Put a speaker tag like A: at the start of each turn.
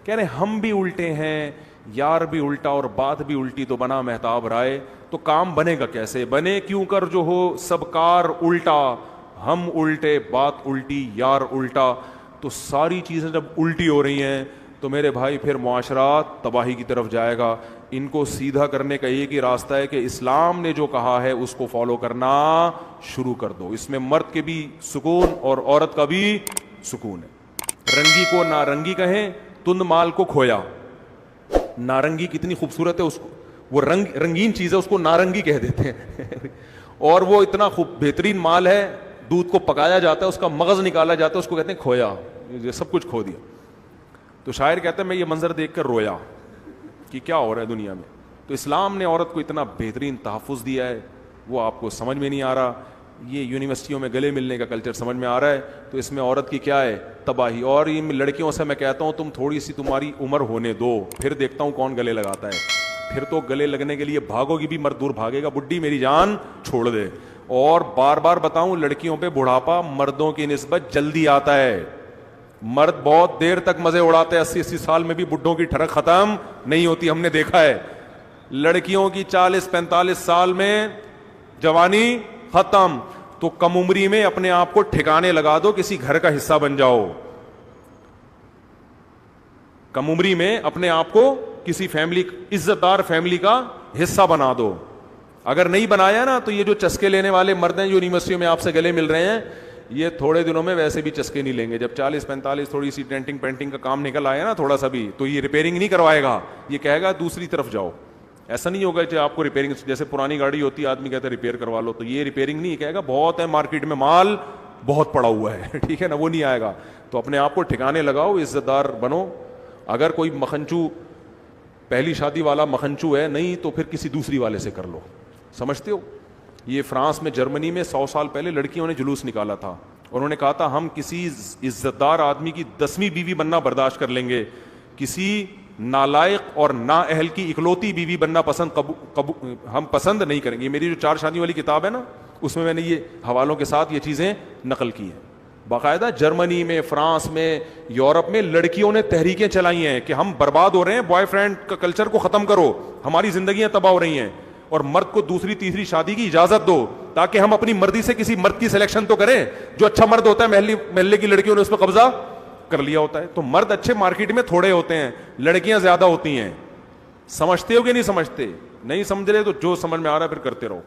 A: کہہ رہے ہم بھی الٹے ہیں, یار بھی الٹا اور بات بھی الٹی, تو بنا مہتاب رائے. تو کام بنے گا کیسے؟ بنے کیوں کر جو ہو سب کار الٹا, ہم الٹے بات الٹی یار الٹا. تو ساری چیزیں جب الٹی ہو رہی ہیں تو میرے بھائی پھر معاشرات تباہی کی طرف جائے گا. ان کو سیدھا کرنے کا ایک ہی راستہ ہے کہ اسلام نے جو کہا ہے اس کو فالو کرنا شروع کر دو. اس میں مرد کے بھی سکون اور عورت کا بھی سکون ہے. رنگی کو نارنگی کہیں, تند مال کو کھویا. نارنگی کتنی خوبصورت ہے, اس کو وہ رنگین چیز ہے, اس کو نارنگی کہہ دیتے ہیں. اور وہ اتنا خوب بہترین مال ہے, دودھ کو پکایا جاتا ہے, اس کا مغز نکالا جاتا ہے, اس کو کہتے ہیں کھویا. یہ سب کچھ کھو دیا. تو شاعر کہتا ہے میں یہ منظر دیکھ کر رویا کہ کیا ہو رہا ہے دنیا میں. تو اسلام نے عورت کو اتنا بہترین تحفظ دیا ہے, وہ آپ کو سمجھ میں نہیں آ رہا. یہ یونیورسٹیوں میں گلے ملنے کا کلچر سمجھ میں آ رہا ہے, تو اس میں عورت کی کیا ہے تباہی. اور ان لڑکیوں سے میں کہتا ہوں تم تھوڑی سی تمہاری عمر ہونے دو, پھر دیکھتا ہوں کون گلے لگاتا ہے. پھر تو گلے لگنے کے لیے بھاگو گی بھی, مرد دور بھاگے گا, بڈھی میری جان چھوڑ دے. اور بار بار بتاؤں, لڑکیوں پہ بڑھاپا مردوں کی نسبت جلدی آتا ہے. مرد بہت دیر تک مزے اڑاتے ہیں, 80 سال میں بھی بڈھوں کی ٹھڑک ختم نہیں ہوتی, ہم نے دیکھا ہے. لڑکیوں کی 40-45 سال میں جوانی ختم. تو کم عمری میں اپنے آپ کو ٹھکانے لگا دو, کسی گھر کا حصہ بن جاؤ. کم عمری میں اپنے آپ کو کسی فیملی, عزت دار فیملی کا حصہ بنا دو. اگر نہیں بنایا نا تو یہ جو چسکے لینے والے مرد ہیں جو یونیورسٹیوں میں آپ سے گلے مل رہے ہیں, یہ تھوڑے دنوں میں ویسے بھی چسکے نہیں لیں گے. جب 40-45 تھوڑی سی ڈینٹنگ پینٹنگ کا کام نکل آیا نا تھوڑا سا بھی, تو یہ ریپیئرنگ نہیں کروائے گا, یہ کہے گا دوسری طرف جاؤ. ایسا نہیں ہوگا کہ آپ کو ریپیئرنگ, جیسے پرانی گاڑی ہوتی ہے آدمی کہتا ہے ریپیئر کروا لو, تو یہ ریپیئرنگ نہیں, کہے گا بہت ہے مارکیٹ میں مال بہت پڑا ہوا ہے, ٹھیک ہے نا, وہ نہیں آئے گا. تو اپنے آپ کو ٹھکانے لگاؤ, عزت دار بنو. اگر کوئی مکھنچو پہلی شادی والا مکھنچو ہے نہیں تو پھر کسی دوسری والے سے کر لو. سمجھتے ہو, یہ فرانس میں جرمنی میں 100 سال پہلے لڑکیوں نے جلوس نکالا تھا. انہوں نے کہا تھا ہم کسی عزت دار آدمی کی 10ویں بیوی بننا برداشت کر لیں گے, کسی نالائق اور نااہل کی اکلوتی بیوی بننا ہم پسند نہیں کریں گے. یہ میری جو 4 شادی والی کتاب ہے نا, اس میں نے یہ حوالوں کے ساتھ یہ چیزیں نقل کی ہیں. باقاعدہ جرمنی میں, فرانس میں, یورپ میں لڑکیوں نے تحریکیں چلائی ہیں کہ ہم برباد ہو رہے ہیں, بوائے فرینڈ کا کلچر کو ختم کرو, ہماری زندگیاں تباہ ہو رہی ہیں, اور مرد کو دوسری تیسری شادی کی اجازت دو تاکہ ہم اپنی مرضی سے کسی مرد کی سلیکشن تو کریں. جو اچھا مرد ہوتا ہے محلے کی لڑکیوں نے اس پہ قبضہ کر لیا ہوتا ہے. تو مرد اچھے مارکیٹ میں تھوڑے ہوتے ہیں, لڑکیاں زیادہ ہوتی ہیں. سمجھتے ہو کہ نہیں سمجھتے؟ نہیں سمجھ رہے تو جو سمجھ میں آ رہا ہے پھر کرتے رہو.